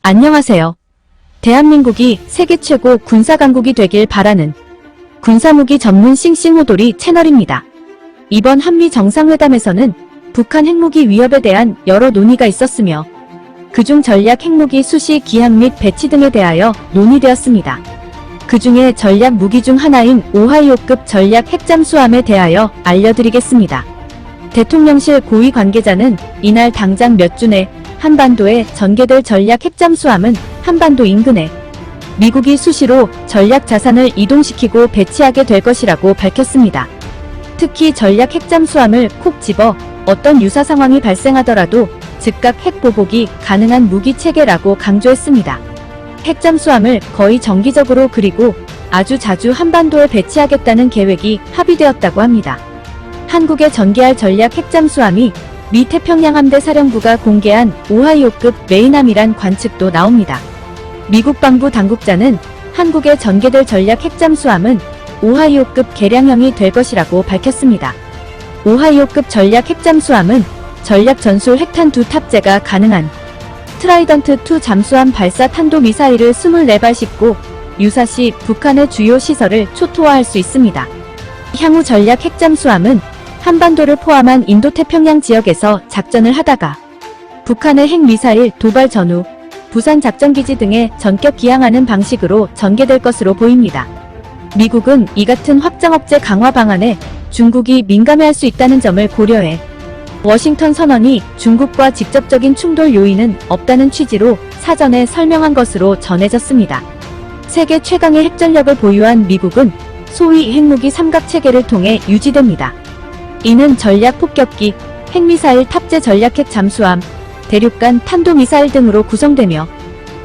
안녕하세요. 대한민국이 세계 최고 군사강국이 되길 바라는 군사무기 전문 싱싱호돌이 채널입니다. 이번 한미 정상회담에서는 북한 핵무기 위협에 대한 여러 논의가 있었으며 그중 전략 핵무기 수시 기한 및 배치 등에 대하여 논의되었습니다. 그 중에 전략 무기 중 하나인 오하이오급 전략 핵잠수함에 대하여 알려드리겠습니다. 대통령실 고위 관계자는 이날 당장 몇 주 내 한반도에 전개될 전략 핵잠수함은 한반도 인근에 미국이 수시로 전략 자산을 이동시키고 배치하게 될 것이라고 밝혔습니다. 특히 전략 핵잠수함을 콕 집어 어떤 유사 상황이 발생하더라도 즉각 핵보복이 가능한 무기 체계라고 강조했습니다. 핵잠수함을 거의 정기적으로 그리고 아주 자주 한반도에 배치하겠다는 계획이 합의되었다고 합니다. 한국에 전개할 전략 핵잠수함이 미 태평양 함대 사령부가 공개한 오하이오급 메이남이란 관측도 나옵니다. 미국 방부 당국자는 한국에 전개될 전략 핵잠수함은 오하이오급 개량형이 될 것이라고 밝혔습니다. 오하이오급 전략 핵잠수함은 전략 전술 핵탄 두 탑재가 가능한 트라이던트2 잠수함 발사 탄도미사일을 24발 싣고 유사시 북한의 주요 시설을 초토화할 수 있습니다. 향후 전략 핵잠수함은 한반도를 포함한 인도태평양 지역에서 작전을 하다가 북한의 핵미사일 도발 전후 부산 작전기지 등에 전격 기항하는 방식으로 전개될 것으로 보입니다. 미국은 이 같은 확장억제 강화 방안에 중국이 민감해할 수 있다는 점을 고려해 워싱턴 선언이 중국과 직접적인 충돌 요인은 없다는 취지로 사전에 설명한 것으로 전해졌습니다. 세계 최강의 핵전력을 보유한 미국은 소위 핵무기 삼각체계를 통해 유지됩니다. 이는 전략 폭격기, 핵미사일 탑재 전략핵 잠수함, 대륙간 탄도미사일 등으로 구성되며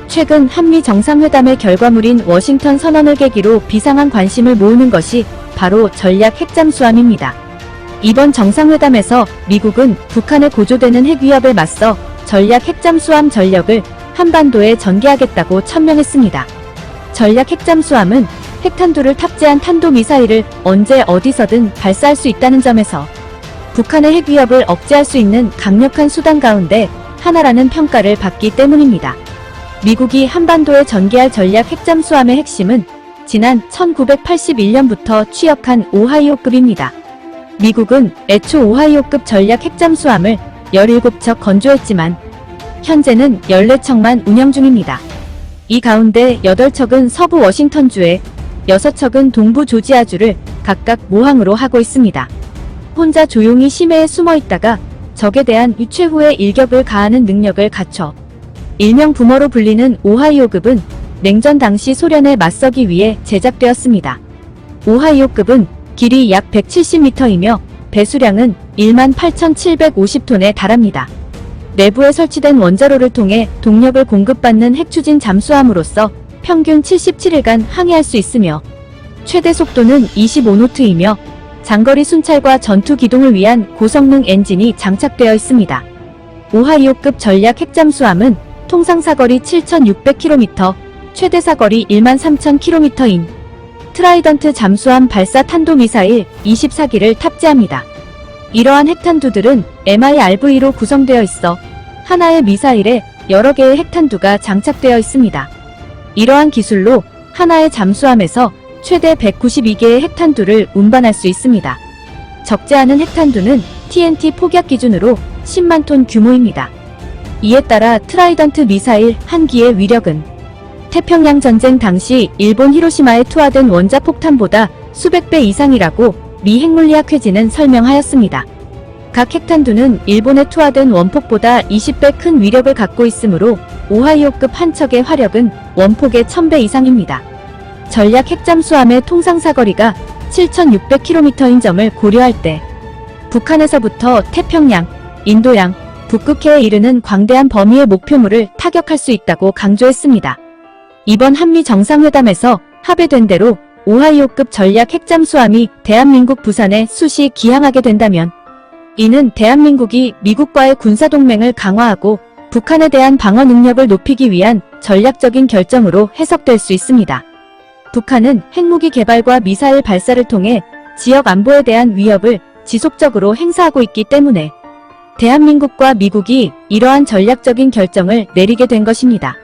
최근 한미 정상회담의 결과물인 워싱턴 선언을 계기로 비상한 관심을 모으는 것이 바로 전략 핵잠수함입니다. 이번 정상회담에서 미국은 북한의 고조되는 핵 위협에 맞서 전략 핵잠수함 전력을 한반도에 전개하겠다고 천명했습니다. 전략 핵잠수함은 핵탄두를 탑재한 탄도미사일을 언제 어디서든 발사할 수 있다는 점에서 북한의 핵 위협을 억제할 수 있는 강력한 수단 가운데 하나라는 평가를 받기 때문입니다. 미국이 한반도에 전개할 전략 핵잠수함의 핵심은 지난 1981년부터 취역한 오하이오급입니다. 미국은 애초 오하이오급 전략 핵잠수함을 17척 건조했지만 현재는 14척만 운영 중입니다. 이 가운데 8척은 서부 워싱턴주에 6척은 동부 조지아주를 각각 모항으로 하고 있습니다. 혼자 조용히 심해에 숨어 있다가 적에 대한 최후의 일격을 가하는 능력을 갖춰 일명 부머로 불리는 오하이오급은 냉전 당시 소련에 맞서기 위해 제작되었습니다. 오하이오급은 길이 약 170m이며 배수량은 18,750톤에 달합니다. 내부에 설치된 원자로를 통해 동력을 공급받는 핵추진 잠수함으로서 평균 77일간 항해할 수 있으며 최대 속도는 25노트이며 장거리 순찰과 전투 기동을 위한 고성능 엔진이 장착되어 있습니다. 오하이오급 전략 핵잠수함은 통상 사거리 7,600km, 최대 사거리 13,000km인 트라이던트 잠수함 발사 탄도미사일 24기를 탑재합니다. 이러한 핵탄두들은 MIRV로 구성되어 있어 하나의 미사일에 여러 개의 핵탄두가 장착되어 있습니다. 이러한 기술로 하나의 잠수함에서 최대 192개의 핵탄두를 운반할 수 있습니다. 적지 않은 핵탄두는 TNT 폭약 기준으로 10만 톤 규모입니다. 이에 따라 트라이던트 미사일 한 기의 위력은 태평양 전쟁 당시 일본 히로시마에 투하된 원자폭탄보다 수백 배 이상이라고 미 핵물리학회지는 설명하였습니다. 각 핵탄두는 일본에 투하된 원폭보다 20배 큰 위력을 갖고 있으므로 오하이오급 한 척의 화력은 원폭의 1000배 이상입니다. 전략 핵잠수함의 통상 사거리가 7,600km인 점을 고려할 때 북한에서부터 태평양, 인도양, 북극해에 이르는 광대한 범위의 목표물을 타격할 수 있다고 강조했습니다. 이번 한미 정상회담에서 합의된 대로 오하이오급 전략 핵잠수함이 대한민국 부산에 수시 기항하게 된다면 이는 대한민국이 미국과의 군사동맹을 강화하고 북한에 대한 방어 능력을 높이기 위한 전략적인 결정으로 해석될 수 있습니다. 북한은 핵무기 개발과 미사일 발사를 통해 지역 안보에 대한 위협을 지속적으로 행사하고 있기 때문에 대한민국과 미국이 이러한 전략적인 결정을 내리게 된 것입니다.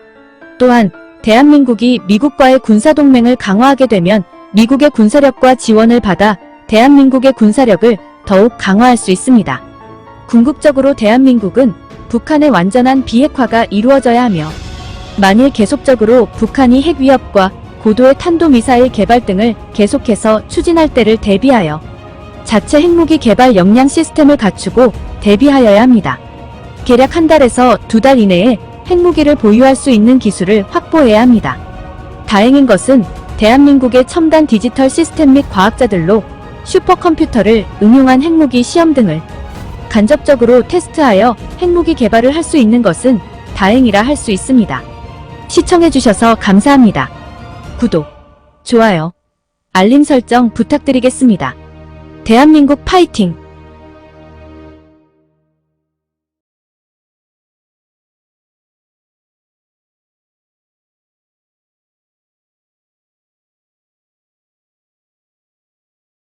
또한 대한민국이 미국과의 군사동맹을 강화하게 되면 미국의 군사력과 지원을 받아 대한민국의 군사력을 더욱 강화할 수 있습니다. 궁극적으로 대한민국은 북한의 완전한 비핵화가 이루어져야 하며 만일 계속적으로 북한이 핵 위협과 고도의 탄도미사일 개발 등을 계속해서 추진할 때를 대비하여 자체 핵무기 개발 역량 시스템을 갖추고 대비하여야 합니다. 개략 한 달에서 2달 이내에 핵무기를 보유할 수 있는 기술을 확보해야 합니다. 다행인 것은 대한민국의 첨단 디지털 시스템 및 과학자들로 슈퍼컴퓨터를 응용한 핵무기 시험 등을 간접적으로 테스트하여 핵무기 개발을 할 수 있는 것은 다행이라 할 수 있습니다. 시청해주셔서 감사합니다. 구독, 좋아요, 알림 설정 부탁드리겠습니다. 대한민국 파이팅!